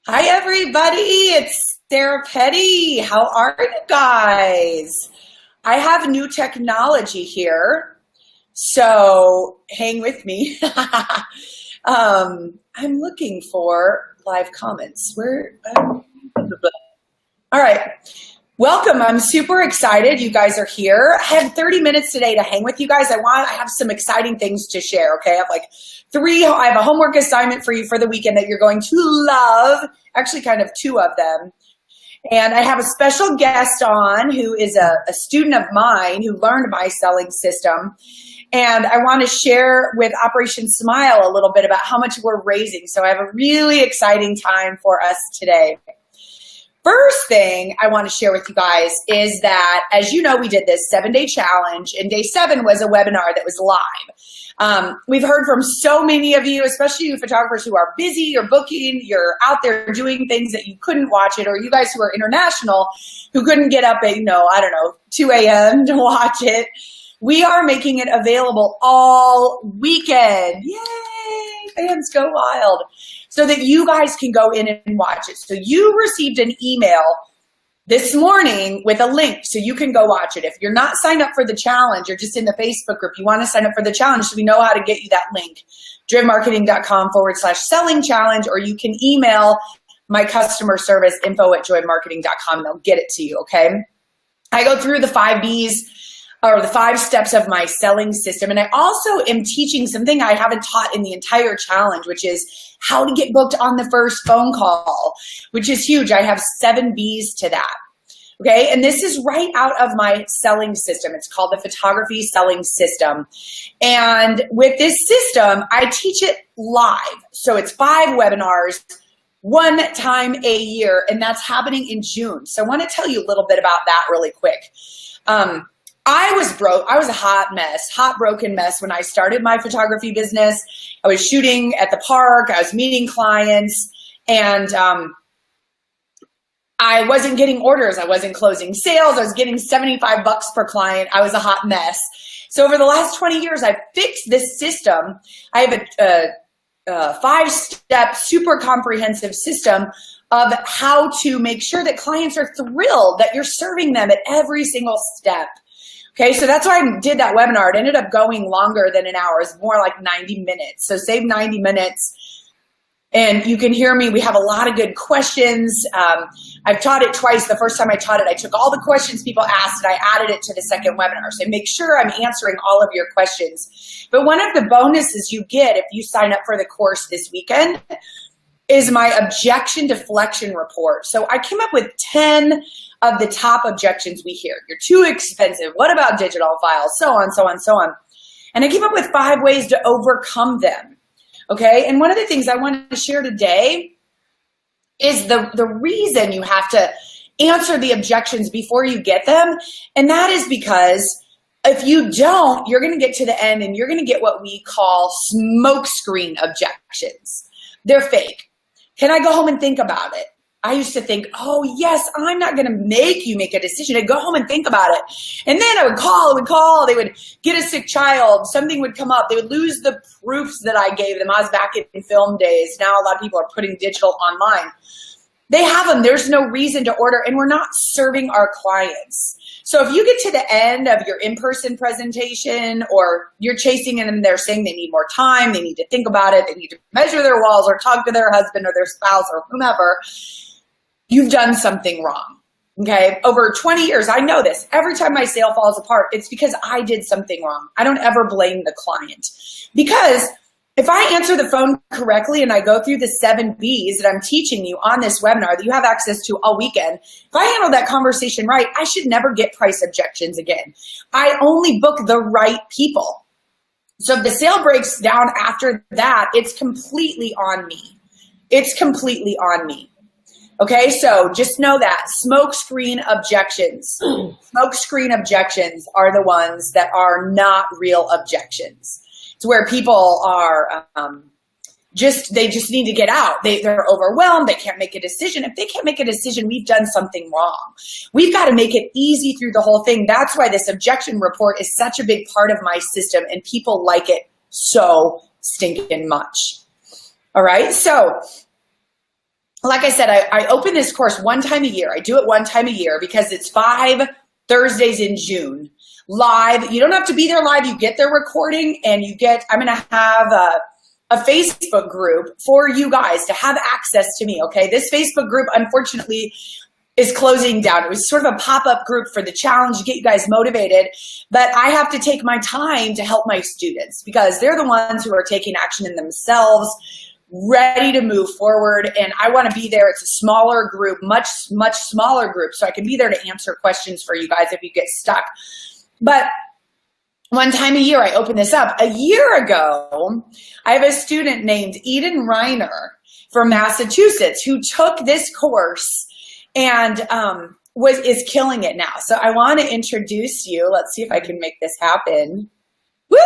Hi, everybody. It's Sarah Petty. How are you guys? I have new technology here, so hang with me. I'm looking for live comments. All right. Welcome. I'm super excited. You guys are here. I have 30 minutes today to hang with you guys. I have some exciting things to share. Okay. I have a homework assignment for you for the weekend that you're going to love. Actually, kind of two of them. And I have a special guest on who is a student of mine who learned my selling system. And I want to share with Operation Smile a little bit about how much we're raising. So I have a really exciting time for us today. First thing I want to share with you guys is that, as you know, we did this 7-day challenge, and day 7 was a webinar that was live. We've heard from so many of you, especially you photographers who are busy, you're booking, you're out there doing things that you couldn't watch it, or you guys who are international who couldn't get up at, 2 a.m. to watch it. We are making it available all weekend. Yay! Fans go wild. So that you guys can go in and watch it. So you received an email this morning with a link so you can go watch it. If you're not signed up for the challenge, you're just in the Facebook group, you want to sign up for the challenge so we know how to get you that link. joymarketing.com/selling challenge, or you can email my customer service info@joymarketing.com and they'll get it to you, okay? I go through the 5 B's, or the 5 steps of my selling system. And I also am teaching something I haven't taught in the entire challenge, which is how to get booked on the first phone call, which is huge. I have 7 B's to that. Okay. And this is right out of my selling system. It's called the Photography Selling System. And with this system, I teach it live. So it's 5 webinars, 1 time a year, and that's happening in June. So I want to tell you a little bit about that really quick. I was broke. I was a hot, broken mess when I started my photography business. I was shooting at the park. I was meeting clients, and I wasn't getting orders. I wasn't closing sales. I was getting $75 per client. I was a hot mess. So over the last 20 years, I've fixed this system. I have a 5-step, super comprehensive system of how to make sure that clients are thrilled that you're serving them at every single step. Okay, so that's why I did that webinar. It ended up going longer than an hour. It's more like 90 minutes. So save 90 minutes. And you can hear me. We have a lot of good questions. I've taught it twice. The first time I taught it, I took all the questions people asked and I added it to the second webinar. So make sure I'm answering all of your questions. But one of the bonuses you get if you sign up for the course this weekend is my objection deflection report. So I came up with 10 of the top objections we hear. You're too expensive. What about digital files? So on, so on, so on. And I came up with 5 ways to overcome them. Okay. And one of the things I want to share today is the reason you have to answer the objections before you get them. And that is because if you don't, you're going to get to the end and you're going to get what we call smokescreen objections. They're fake. Can I go home and think about it? I used to think, oh, yes, I'm not going to make you make a decision. I'd go home and think about it. And then I would call. They would get a sick child. Something would come up. They would lose the proofs that I gave them. I was back in film days. Now a lot of people are putting digital online. They have them. There's no reason to order, and we're not serving our clients. So if you get to the end of your in-person presentation or you're chasing them and they're saying they need more time, they need to think about it, they need to measure their walls or talk to their husband or their spouse or whomever, you've done something wrong. Okay. Over 20 years, I know this. Every time my sale falls apart, it's because I did something wrong. I don't ever blame the client, because if I answer the phone correctly and I go through the 7 B's that I'm teaching you on this webinar that you have access to all weekend, if I handle that conversation right, I should never get price objections again. I only book the right people. So if the sale breaks down after that, it's completely on me. It's completely on me. Okay, so just know that smokescreen objections. Smokescreen objections are the ones that are not real objections. It's where people are they just need to get out. They're overwhelmed. They can't make a decision. If they can't make a decision, we've done something wrong. We've got to make it easy through the whole thing. That's why this objection report is such a big part of my system, and people like it so stinking much. All right, so like I said, I open this course one time a year. I do it one time a year because it's 5 Thursdays in June live. You don't have to be there live. You get their recording, and I'm going to have a Facebook group for you guys to have access to me. Okay. This Facebook group, unfortunately, is closing down. It was sort of a pop-up group for the challenge to get you guys motivated, but I have to take my time to help my students because they're the ones who are taking action in themselves, ready to move forward. And I want to be there. It's a smaller group, much, much smaller group. So I can be there to answer questions for you guys if you get stuck. But one time a year, I open this up. A year ago, I have a student named Eden Reiner from Massachusetts who took this course and is killing it now. So I want to introduce you. Let's see if I can make this happen. Woo!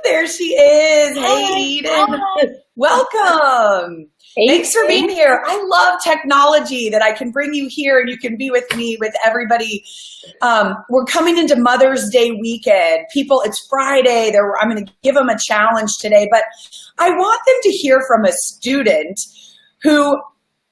There she is. Hey, Eden. Hi. Welcome. Thanks for being here. I love technology that I can bring you here and you can be with me, with everybody. We're coming into Mother's Day weekend. People, it's Friday. I'm going to give them a challenge today, but I want them to hear from a student who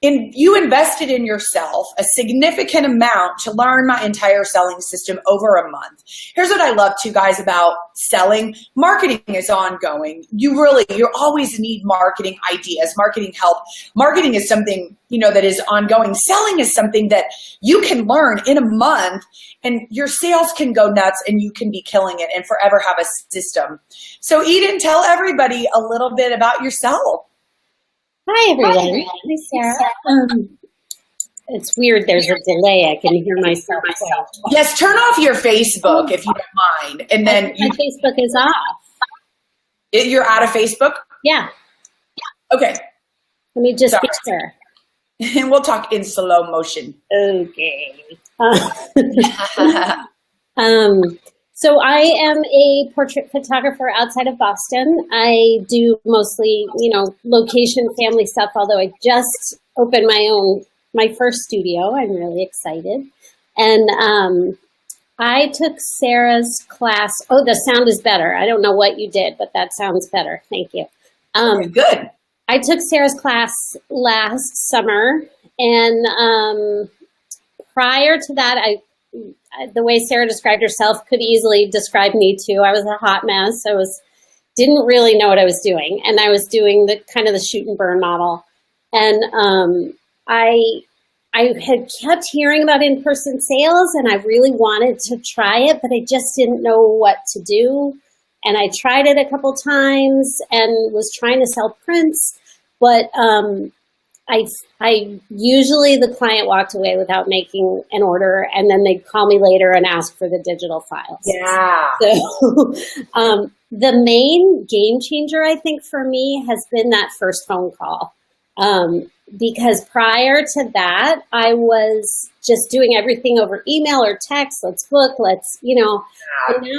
you invested in yourself a significant amount to learn my entire selling system over a month. Here's what I love too, guys, about selling. Marketing is ongoing. You always need marketing ideas, marketing help. Marketing is something, that is ongoing. Selling is something that you can learn in a month and your sales can go nuts and you can be killing it and forever have a system. So Eden, tell everybody a little bit about yourself. Hi, everyone. Hi, Sarah. It's weird. There's a delay. I can hear myself. Yes, turn off your Facebook if you don't mind. And then my Facebook is off. You're out of Facebook? Yeah. Okay. Let me just get there. And we'll talk in slow motion. Okay. So I am a portrait photographer outside of Boston. I do mostly, location, family stuff, although I just opened my first studio. I'm really excited. And I took Sarah's class. Oh, the sound is better. I don't know what you did, but that sounds better. Thank you. Good. I took Sarah's class last summer. And prior to that, the way Sarah described herself could easily describe me too. I was a hot mess. Didn't really know what I was doing. And I was doing the kind of the shoot and burn model. And I had kept hearing about in-person sales and I really wanted to try it, but I just didn't know what to do. And I tried it a couple times and was trying to sell prints, but I usually the client walked away without making an order, and then they'd call me later and ask for the digital files. Yeah. So the main game changer, I think, for me has been that first phone call. Because prior to that, I was just doing everything over email or text. Let's book, and now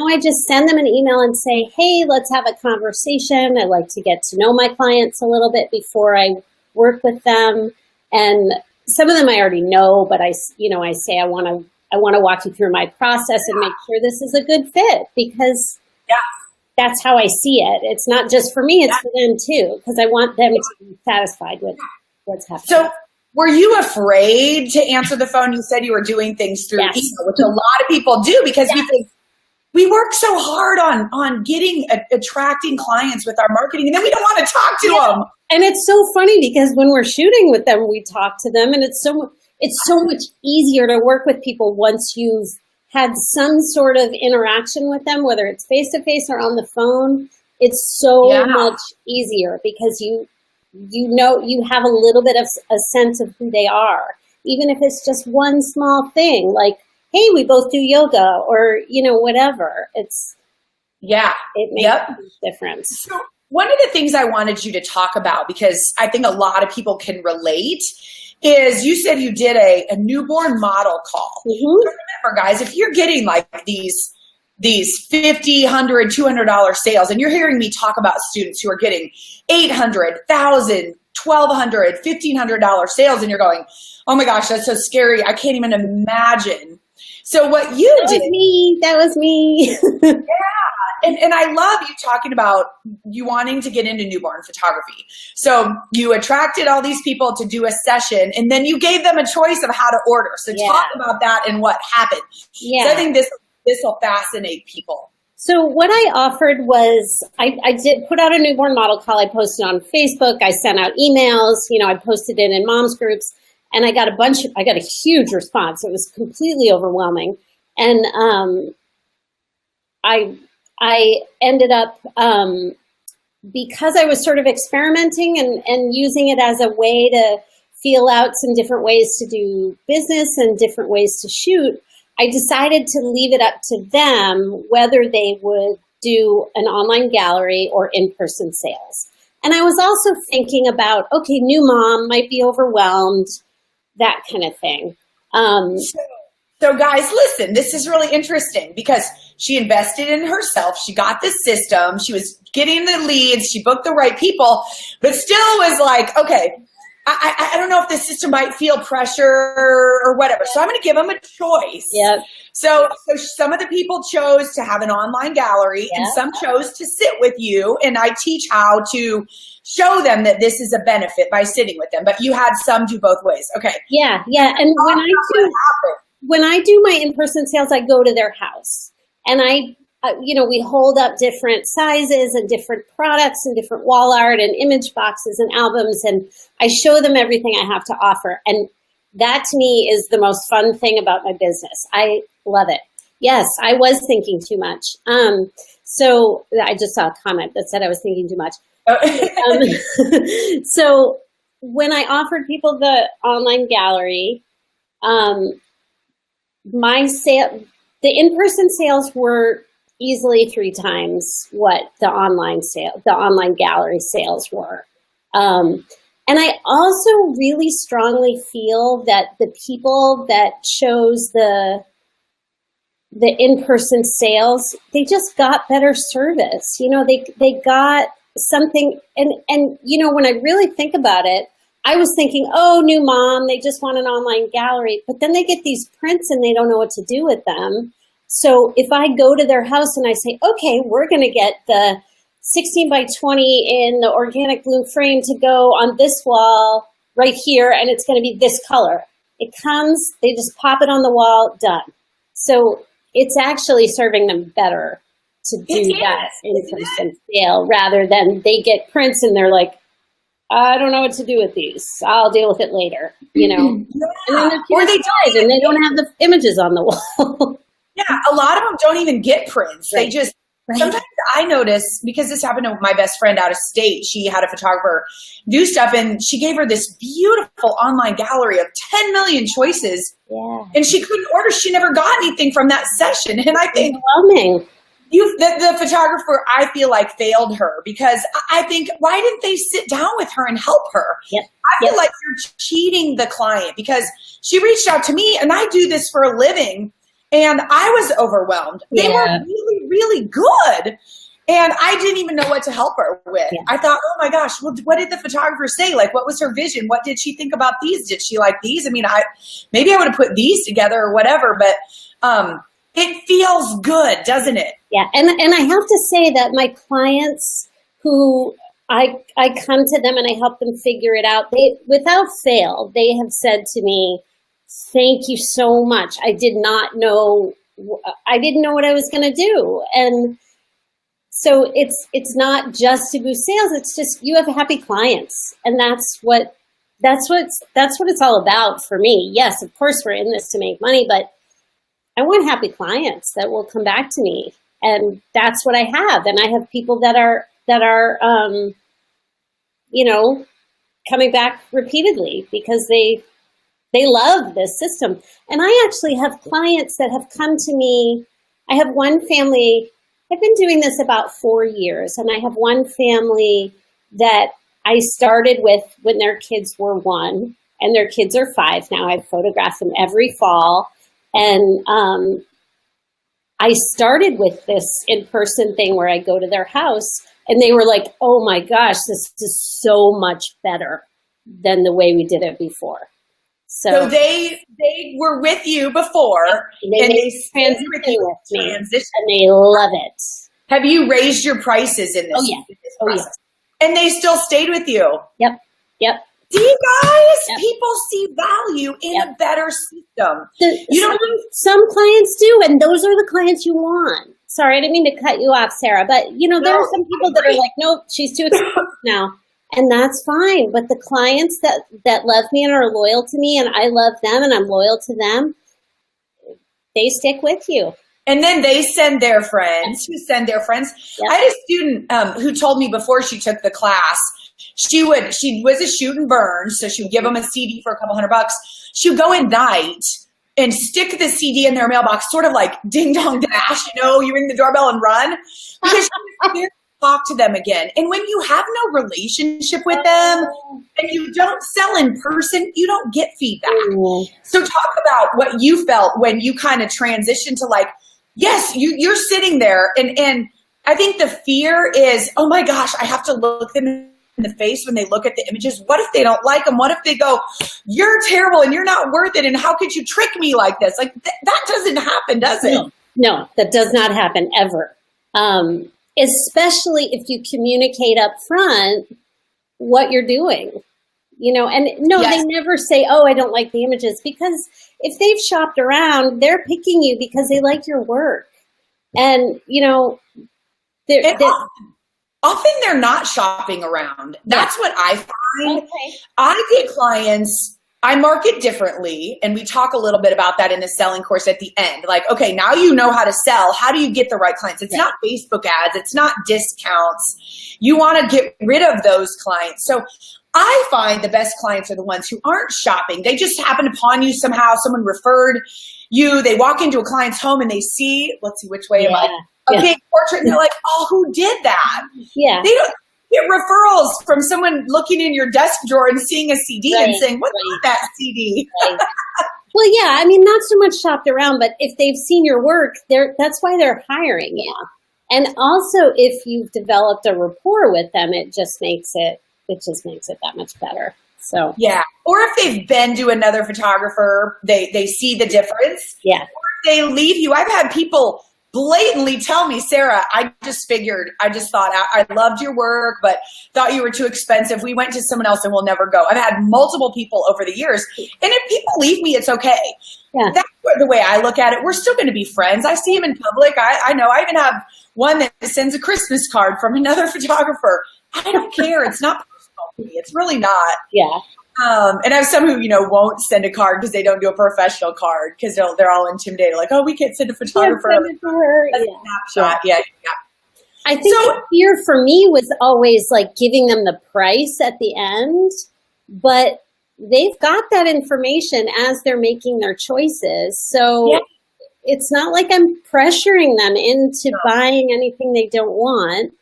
I just send them an email and say, hey, let's have a conversation. I like to get to know my clients a little bit before I work with them. And some of them I already know, but I say, I want to walk you through my process and make sure this is a good fit because that's how I see it. It's not just for me, it's for them too, because I want them to be satisfied with what's happening. So were you afraid to answer the phone? You said you were doing things through email, which a lot of people do because we work so hard on attracting clients with our marketing, and then we don't want to talk to them. And it's so funny because when we're shooting with them, we talk to them, and it's so much easier to work with people once you've had some sort of interaction with them, whether it's face-to-face or on the phone. It's so much easier because you have a little bit of a sense of who they are, even if it's just one small thing like, hey, we both do yoga or, whatever. It makes a difference. So one of the things I wanted you to talk about, because I think a lot of people can relate, is you said you did a newborn model call. Mm-hmm. Remember, guys, if you're getting like these $50, $100, $200 sales, and you're hearing me talk about students who are getting $800, $1,000, $1,200, $1,500 sales, and you're going, oh my gosh, that's so scary. I can't even imagine. So what you did. That was me. Yeah. And I love you talking about you wanting to get into newborn photography. So you attracted all these people to do a session, and then you gave them a choice of how to order. So talk about that and what happened. Yeah. So I think this will fascinate people. So what I offered was I did put out a newborn model call. I posted on Facebook. I sent out emails. I posted it in moms groups, and I got a huge response. It was completely overwhelming. And I ended up, because I was sort of experimenting and using it as a way to feel out some different ways to do business and different ways to shoot, I decided to leave it up to them whether they would do an online gallery or in-person sales. And I was also thinking about, okay, new mom might be overwhelmed, that kind of thing. So guys, listen, this is really interesting because she invested in herself. She got the system. She was getting the leads. She booked the right people, but still was like, okay, I don't know if the system might feel pressure or whatever. So I'm going to give them a choice. Yep. So some of the people chose to have an online gallery and some chose to sit with you. And I teach how to show them that this is a benefit by sitting with them. But you had some do both ways. Okay. Yeah. Yeah. And when I do my in-person sales, I go to their house and we hold up different sizes and different products and different wall art and image boxes and albums. And I show them everything I have to offer. And that to me is the most fun thing about my business. I love it. Yes, I was thinking too much. So I just saw a comment that said I was thinking too much. So when I offered people the online gallery, the in-person sales were easily 3 times what the online gallery sales were. And I also really strongly feel that the people that chose the in-person sales, they just got better service. They got something, and when I really think about it, I was thinking, oh, new mom, they just want an online gallery, but then they get these prints and they don't know what to do with them. So if I go to their house and I say, okay, we're going to get the 16 by 20 in the organic blue frame to go on this wall right here, and it's going to be this color. It comes, they just pop it on the wall, done. So it's actually serving them better to do that in-person sale rather than they get prints and they're like, I don't know what to do with these. I'll deal with it later, Yeah. And then or they died and they don't have the images on the wall. Yeah, a lot of them don't even get prints. Right. They just, sometimes I notice, because this happened to my best friend out of state, she had a photographer do stuff and she gave her this beautiful online gallery of 10 million choices. Yeah. And she couldn't order. She never got anything from that session. And I think overwhelming. The photographer, I feel like, failed her because I think, why didn't they sit down with her and help her? Yep. I feel like you're cheating the client because she reached out to me and I do this for a living and I was overwhelmed. They were really, really good. And I didn't even know what to help her with. Yeah. I thought, oh my gosh, well, what did the photographer say? Like, what was her vision? What did she think about these? Did she like these? I mean, maybe I would have put these together or whatever, but it feels good, doesn't it? Yeah, and I have to say that my clients who I come to them and I help them figure it out, they, without fail, they have said to me, thank you so much. I didn't know what I was going to do. And so it's not just to boost sales. It's just, you have happy clients. And that's what it's all about for me. Yes, of course we're in this to make money, but I want happy clients that will come back to me. And that's what I have. And I have people that are coming back repeatedly because they love this system. And I actually have clients that have come to me. I have one family, I've been doing this about 4 years, and I have one family that I started with when their kids were 1, and their kids are 5 now. I've photographed them every fall. And I started with this in-person thing where I go to their house, and they were like, oh my gosh, this is so much better than the way we did it before. So they were with you before, and they transitioned with me, and they love it. Have you raised your prices in this? Oh, yeah. In this process? And they still stayed with you. Yep. See, you guys, Yep. people see value in a better system. Some clients do, and those are the clients you want. Sorry, I didn't mean to cut you off, Sarah, but there are some people that are like, nope, she's too expensive now. And that's fine. But the clients that love me and are loyal to me, and I love them and I'm loyal to them, they stick with you. And then they send their friends who send their friends. Yep. I had a student who told me before she took the class, she was a shoot and burn. So she would give them a CD for a couple $100. She would go at night and stick the CD in their mailbox, sort of like ding dong dash, you ring the doorbell and run, because she was scared to talk to them again. And when you have no relationship with them and you don't sell in person, you don't get feedback. So talk about what you felt when you kind of transitioned to like, yes, you're sitting there and I think the fear is, oh my gosh, I have to look them in the face when they look at the images. What if they don't like them? What if they go, you're terrible and you're not worth it? And how could you trick me like this? Like that doesn't happen, does it? No, that does not happen ever. Especially if you communicate up front what you're doing, and no, yes. They never say, oh, I don't like the images, because if they've shopped around, they're picking you because they like your work. And, often they're not shopping around. That's what I find. Okay. I get clients, I market differently, and we talk a little bit about that in the selling course at the end. Like, okay, now you know how to sell. How do you get the right clients? It's not Facebook ads. It's not discounts. You want to get rid of those clients. So I find the best clients are the ones who aren't shopping. They just happen upon you somehow. Someone referred you. They walk into a client's home and they see, let's see, which way am I? A big portrait, and they're like, oh, who did that? Yeah. They don't get referrals from someone looking in your desk drawer and seeing a CD and saying, what's that CD? Right. Well, yeah, I mean, not so much shopped around, but if they've seen your work, that's why they're hiring you. And also, if you've developed a rapport with them, it just makes it that much better. So yeah. Or if they've been to another photographer, they see the difference. Yeah. Or if they leave you. I've had people blatantly tell me, Sarah, I just thought I loved your work, but thought you were too expensive. We went to someone else and we'll never go. I've had multiple people over the years. And if people leave me, it's okay. Yeah. That's the way I look at it. We're still going to be friends. I see them in public. I know. I even have one that sends a Christmas card from another photographer. I don't care. It's not personal to me. It's really not. Yeah. And I have some who, won't send a card because they don't do a professional card because they're all intimidated. Like, oh, we can't send a photographer. Send it to her. A snapshot. Yeah. I think the fear for me was always like giving them the price at the end, but they've got that information as they're making their choices. So it's not like I'm pressuring them into buying anything they don't want.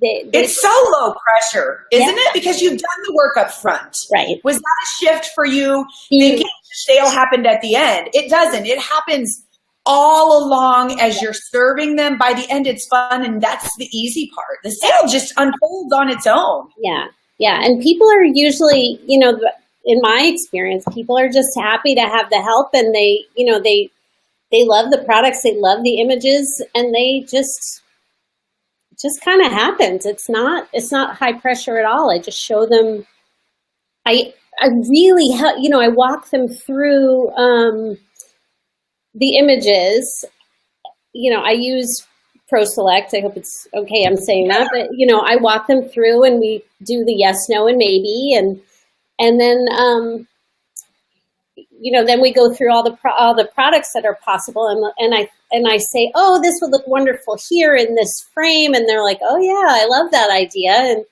It's so low pressure, isn't it? Because you've done the work up front. Right. Was that a shift for you thinking the sale happened at the end? It doesn't. It happens all along as you're serving them. By the end, it's fun, and that's the easy part. The sale just unfolds on its own. Yeah. Yeah. And people are usually, in my experience, people are just happy to have the help, and they love the products, they love the images, and they just kind of happens. It's not high pressure at all. I just show them, I really, I walk them through the images. I use Pro Select. I hope it's okay I'm saying that, but I walk them through and we do the yes, no, and maybe, and then then we go through all the products that are possible, and I say, oh, this would look wonderful here in this frame, and they're like, oh yeah, I love that idea, and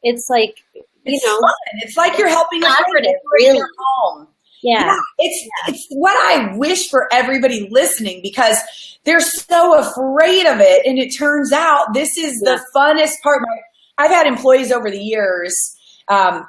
it's like it's fun. It's like you're helping a friend really. Your home. Yeah. It's what I wish for everybody listening, because they're so afraid of it, and it turns out this is the funnest part. I've had employees over the years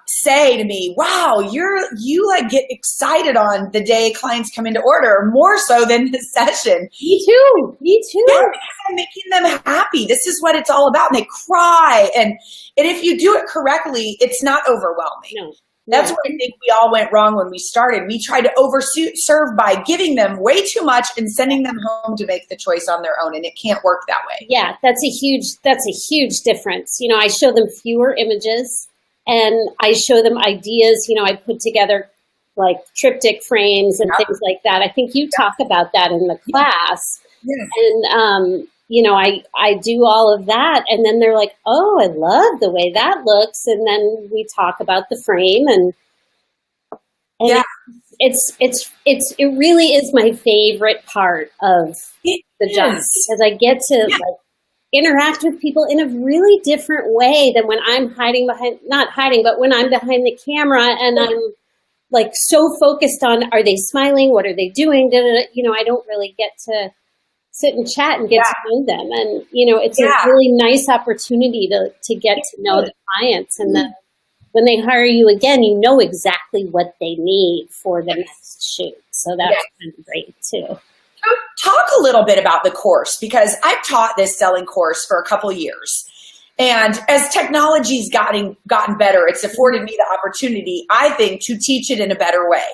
say to me, wow, you like get excited on the day clients come into order more so than the session. Me too. Yeah, because I'm making them happy. This is what it's all about. And they cry. And if you do it correctly, it's not overwhelming. No. That's where I think we all went wrong when we started. We tried to overserve by giving them way too much and sending them home to make the choice on their own, and it can't work that way. Yeah, that's a huge difference. You know, I show them fewer images and I show them ideas. You know, I put together like triptych frames and things like that. I think you talk about that in the class. Yes. And, you know, I do all of that, and then they're like, oh, I love the way that looks. And then we talk about the frame, and yeah, it really is my favorite part of the job, because I get to like interact with people in a really different way than when I'm not hiding, but when I'm behind the camera and I'm like so focused on, are they smiling? What are they doing? You know, I don't really get to sit and chat and get to know them. And, you know, it's a really nice opportunity to get to know the clients. And then when they hire you again, you know exactly what they need for the next shoot. So that's kind of great too. Talk a little bit about the course, because I've taught this selling course for a couple of years. And as technology's gotten better, it's afforded me the opportunity, I think, to teach it in a better way.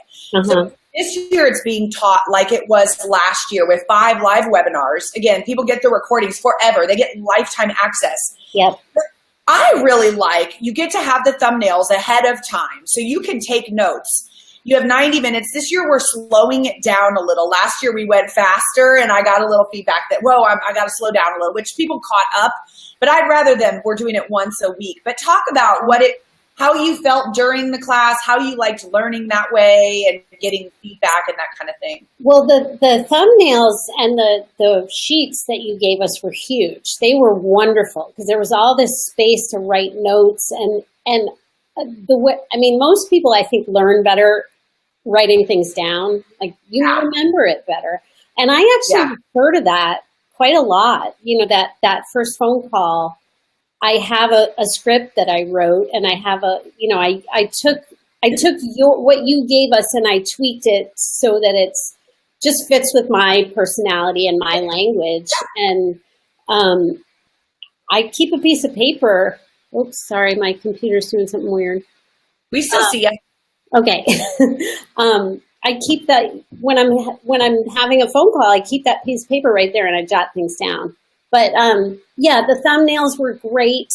So this year it's being taught like it was last year with 5 live webinars. Again, people get the recordings forever. They get lifetime access. Yep. But I really like, you get to have the thumbnails ahead of time so you can take notes. You have 90 minutes. This year we're slowing it down a little. Last year we went faster, and I got a little feedback that, whoa, I got to slow down a little, which people caught up. But I'd rather we're doing it once a week. But talk about how you felt during the class, how you liked learning that way and getting feedback and that kind of thing. Well, the thumbnails and the sheets that you gave us were huge. They were wonderful because there was all this space to write notes, and most people, I think, learn better writing things down. Like, you remember it better. And I actually refer to that quite a lot. You know, that first phone call, I have a script that I wrote, and I have I took what you gave us and I tweaked it so that it's just fits with my personality and my language. And I keep a piece of paper. Oops, sorry, my computer's doing something weird. We still see you. Okay. I keep that when I'm having a phone call, I keep that piece of paper right there and I jot things down. But the thumbnails were great.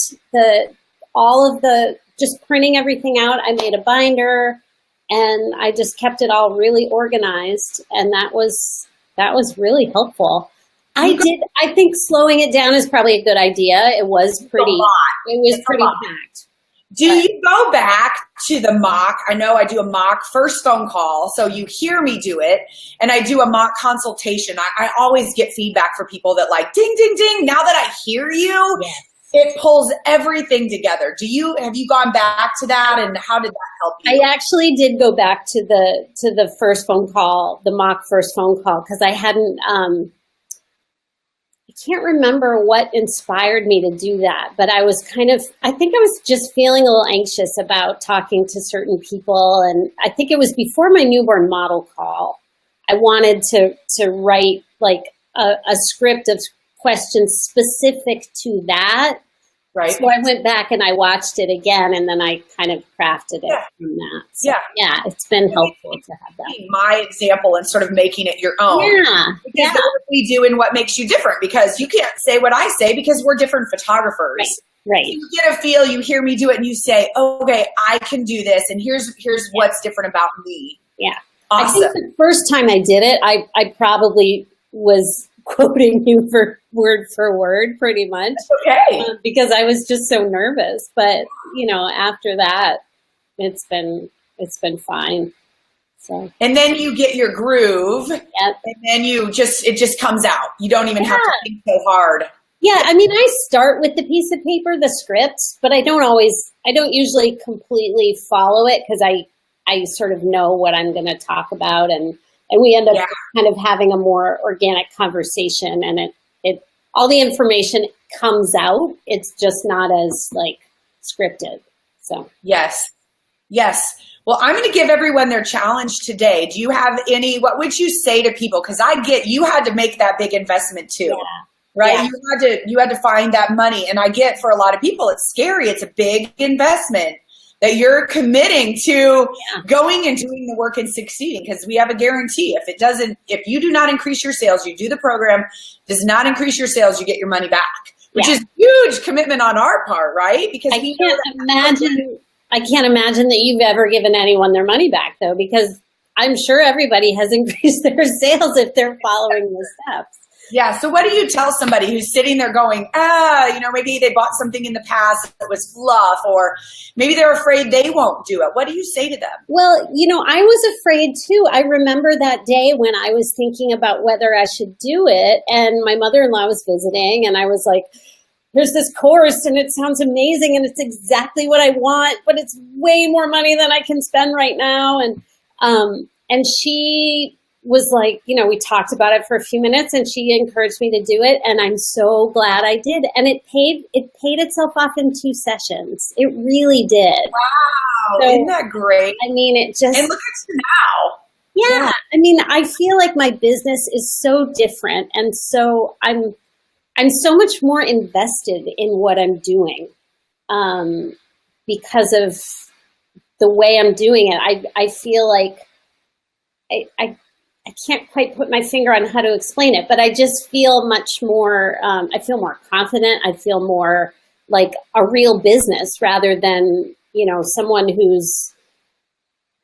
Just printing everything out. I made a binder and I just kept it all really organized, and that was really helpful. I think slowing it down is probably a good idea. It was pretty packed. Do you go back to the mock? I know I do a mock first phone call, so you hear me do it, and I do a mock consultation. I always get feedback for people that like, ding, ding, ding. Now that I hear you, it pulls everything together. Have you gone back to that, and how did that help you? I actually did go back to the first phone call, the mock first phone call, because I hadn't. I can't remember what inspired me to do that, but I think I was just feeling a little anxious about talking to certain people. And I think it was before my newborn model call. I wanted to write like a script of questions specific to that. Right. So I went back and I watched it again, and then I kind of crafted it from that. So, it's been helpful to have that. My example and sort of making it your own. Because that's what we do and what makes you different, because you can't say what I say because we're different photographers. Right. You get a feel, you hear me do it, and you say, okay, I can do this, and here's what's different about me. Yeah. Awesome. I think the first time I did it, I probably was quoting you word for word pretty much. Okay. Because I was just so nervous. But, after that, it's been fine. So. And then you get your groove, and then it just comes out. You don't even have to think so hard. Yeah, I mean, I start with the piece of paper, the script, but I don't usually completely follow it, because I sort of know what I'm going to talk about, and we end up kind of having a more organic conversation, and it all the information comes out. It's just not as like scripted. So yes. Well, I'm going to give everyone their challenge today. Do you have what would you say to people? Because you had to make that big investment too, right? Yeah. You had to find that money, and I get, for a lot of people, it's scary. It's a big investment. that you're committing to going and doing the work and succeeding, because we have a guarantee. If you do not increase your sales, you do the program, does not increase your sales, you get your money back, which is huge commitment on our part, right? Because I can't imagine that you've ever given anyone their money back, though, because I'm sure everybody has increased their sales if they're following the steps. Yeah. So what do you tell somebody who's sitting there going, maybe they bought something in the past that was fluff, or maybe they're afraid they won't do it? What do you say to them? Well, I was afraid too. I remember that day when I was thinking about whether I should do it, and my mother-in-law was visiting, and I was like, there's this course and it sounds amazing and it's exactly what I want, but it's way more money than I can spend right now. And she was like, we talked about it for a few minutes, and she encouraged me to do it. And I'm so glad I did. And it paid itself off in 2 sessions. It really did. Wow. So, isn't that great? I mean, it just, and look at you now. Yeah. I mean, I feel like my business is so different. And so I'm so much more invested in what I'm doing, because of the way I'm doing it. I feel like I can't quite put my finger on how to explain it, but I just feel much more, I feel more confident. I feel more like a real business rather than, someone who's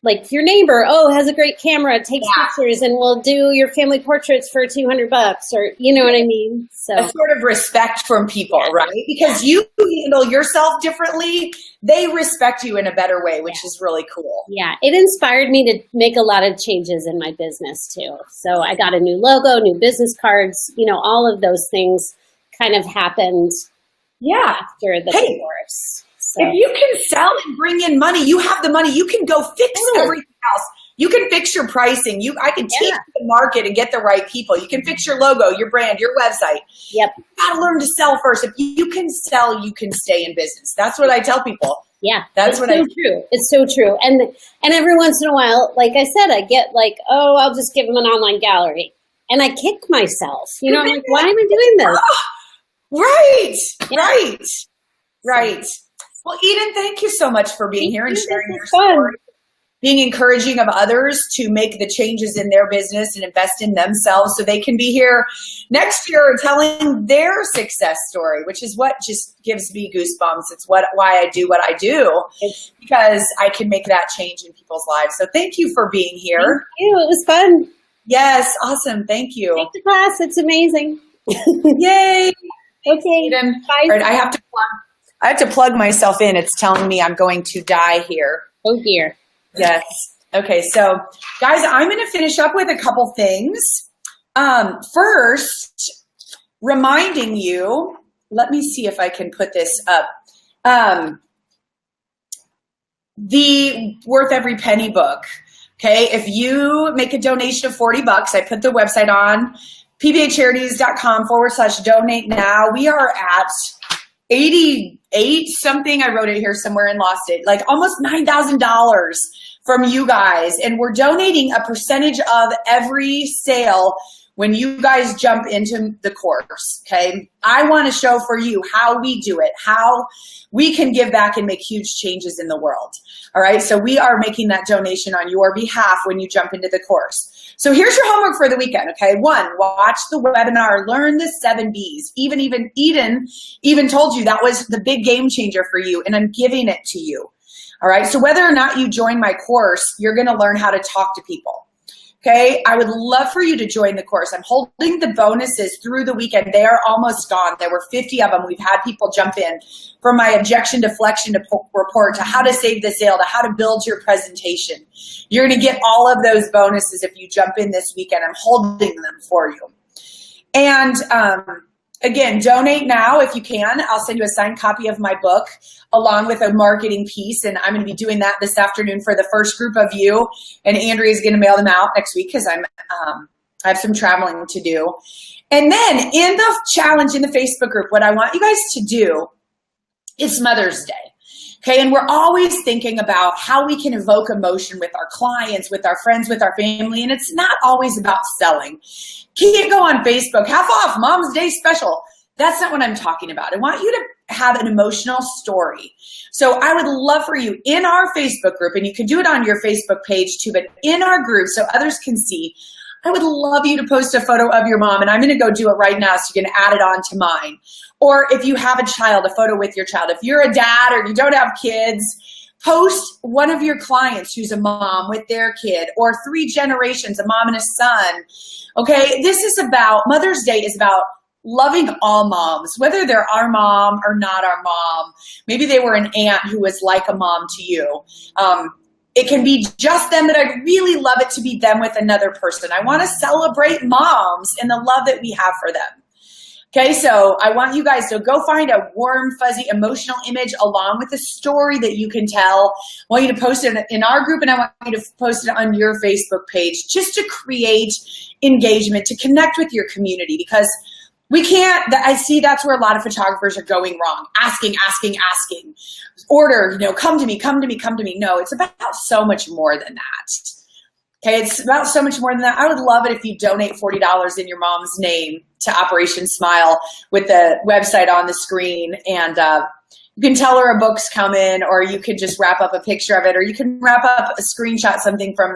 like your neighbor, has a great camera, takes pictures, and will do your family portraits for $200, or you know what I mean? So a sort of respect from people, right? Because you handle yourself differently, they respect you in a better way, which is really cool. Yeah, it inspired me to make a lot of changes in my business too. So I got a new logo, new business cards, all of those things kind of happened after the course. So. If you can sell and bring in money, you have the money. You can go fix everything else. You can fix your pricing. I can take the market and get the right people. You can fix your logo, your brand, your website. Yep. You got to learn to sell first. If you can sell, you can stay in business. That's what I tell people. Yeah, that's what true. It's so true. And every once in a while, like I said, I get like, I'll just give them an online gallery, and I kick myself. I'm like, why am I doing this? Right. Well, Eden, thank you so much for being here and sharing your story, being encouraging of others to make the changes in their business and invest in themselves so they can be here next year telling their success story, which is what just gives me goosebumps. It's why I do what I do, because I can make that change in people's lives. So thank you for being here. Thank you. It was fun. Yes. Awesome. Thank you. Take the class. It's amazing. Yay. Okay. Eden. Bye. All right, I have to plug myself in. It's telling me I'm going to die here. Oh dear. Yes. Okay. So guys, I'm going to finish up with a couple things. First, reminding you, let me see if I can put this up. The Worth Every Penny book. Okay. If you make a donation of $40, I put the website on pbacharities.com/donate now. We are at 88 something. I wrote it here somewhere and lost it. Like almost $9,000 from you guys. And we're donating a percentage of every sale when you guys jump into the course. Okay. I want to show for you how we do it, how we can give back and make huge changes in the world. All right. So we are making that donation on your behalf when you jump into the course. So here's your homework for the weekend. Okay. 1, watch the webinar, learn the 7 B's. Eden even told you that was the big game changer for you, and I'm giving it to you. All right. So whether or not you join my course, you're going to learn how to talk to people. Okay. I would love for you to join the course. I'm holding the bonuses through the weekend. They are almost gone. There were 50 of them. We've had people jump in, from my objection deflection report to how to save the sale to how to build your presentation. You're going to get all of those bonuses if you jump in this weekend. I'm holding them for you. And again, donate now if you can. I'll send you a signed copy of my book along with a marketing piece. And I'm going to be doing that this afternoon for the first group of you. And Andrea is going to mail them out next week because I have some traveling to do. And then in the challenge in the Facebook group, what I want you guys to do is Mother's Day. Okay, and we're always thinking about how we can evoke emotion with our clients, with our friends, with our family, and it's not always about selling. Can't go on Facebook, half off, Mom's Day special. That's not what I'm talking about. I want you to have an emotional story. So I would love for you in our Facebook group, and you can do it on your Facebook page too, but in our group so others can see, I would love you to post a photo of your mom, and I'm going to go do it right now so you can add it on to mine. Or if you have a child, a photo with your child. If you're a dad or you don't have kids, post one of your clients who's a mom with their kid, or 3 generations, a mom and a son. Okay, this is about, Mother's Day is about loving all moms, whether they're our mom or not our mom. Maybe they were an aunt who was like a mom to you. It can be just them, but I'd really love it to be them with another person. I want to celebrate moms and the love that we have for them. Okay, so I want you guys to go find a warm, fuzzy, emotional image along with a story that you can tell. I want you to post it in our group, and I want you to post it on your Facebook page just to create engagement, to connect with your community, because we can't, I see that's where a lot of photographers are going wrong. Asking. Order, come to me. No, it's about so much more than that. Okay, it's about so much more than that. I would love it if you donate $40 in your mom's name to Operation Smile with the website on the screen. And you can tell her a book's coming, or you can just wrap up a picture of it, or you can wrap up a screenshot, something from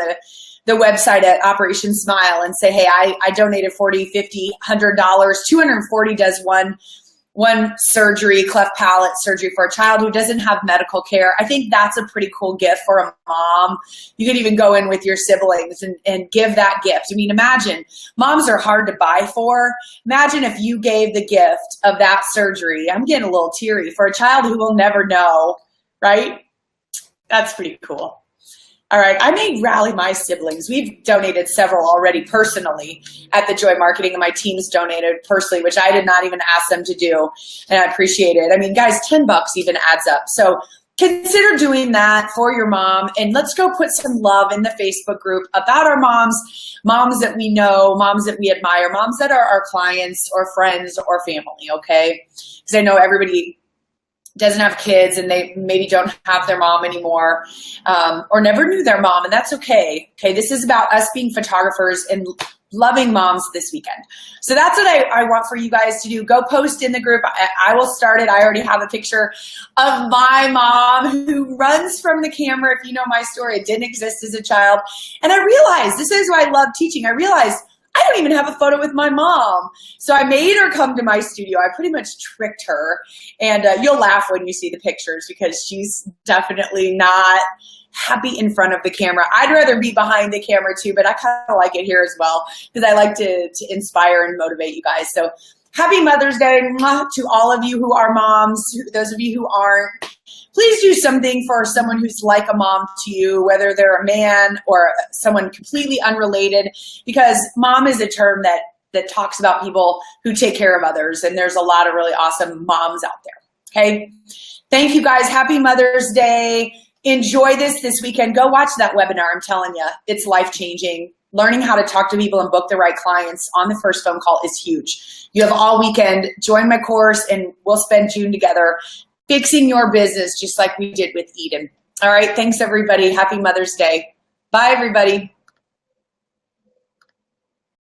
the website at Operation Smile and say, hey, I donated $40, $50, $100, $240 does one surgery, cleft palate surgery for a child who doesn't have medical care. I think that's a pretty cool gift for a mom. You could even go in with your siblings and give that gift. I mean, imagine, moms are hard to buy for. Imagine if you gave the gift of that surgery. I'm getting a little teary, for a child who will never know, right? That's pretty cool. All right, I may rally my siblings. We've donated several already personally at the Joy Marketing, and my team's donated personally, which I did not even ask them to do, and I appreciate it. I mean, guys, $10 even adds up. So consider doing that for your mom, and let's go put some love in the Facebook group about our moms, moms that we know, moms that we admire, moms that are our clients or friends or family, okay? Because I know everybody doesn't have kids, and they maybe don't have their mom anymore, or never knew their mom, and that's okay. Okay, this is about us being photographers and loving moms this weekend. So that's what I want for you guys to do. Go post in the group. I will start it. I already have a picture of my mom who runs from the camera. If you know my story, it didn't exist as a child. And I realized, this is why I love teaching, I realized I don't even have a photo with my mom. So I made her come to my studio. I pretty much tricked her. And you'll laugh when you see the pictures, because she's definitely not happy in front of the camera. I'd rather be behind the camera too, but I kind of like it here as well, because I like to inspire and motivate you guys. So happy Mother's Day to all of you who are moms, those of you who aren't. Please do something for someone who's like a mom to you, whether they're a man or someone completely unrelated, because mom is a term that talks about people who take care of others, and there's a lot of really awesome moms out there, okay? Thank you, guys. Happy Mother's Day. Enjoy this weekend. Go watch that webinar. I'm telling you, it's life-changing. Learning how to talk to people and book the right clients on the first phone call is huge. You have all weekend. Join my course, and we'll spend June together fixing your business just like we did with Eden. All right, thanks everybody. Happy Mother's Day. Bye everybody.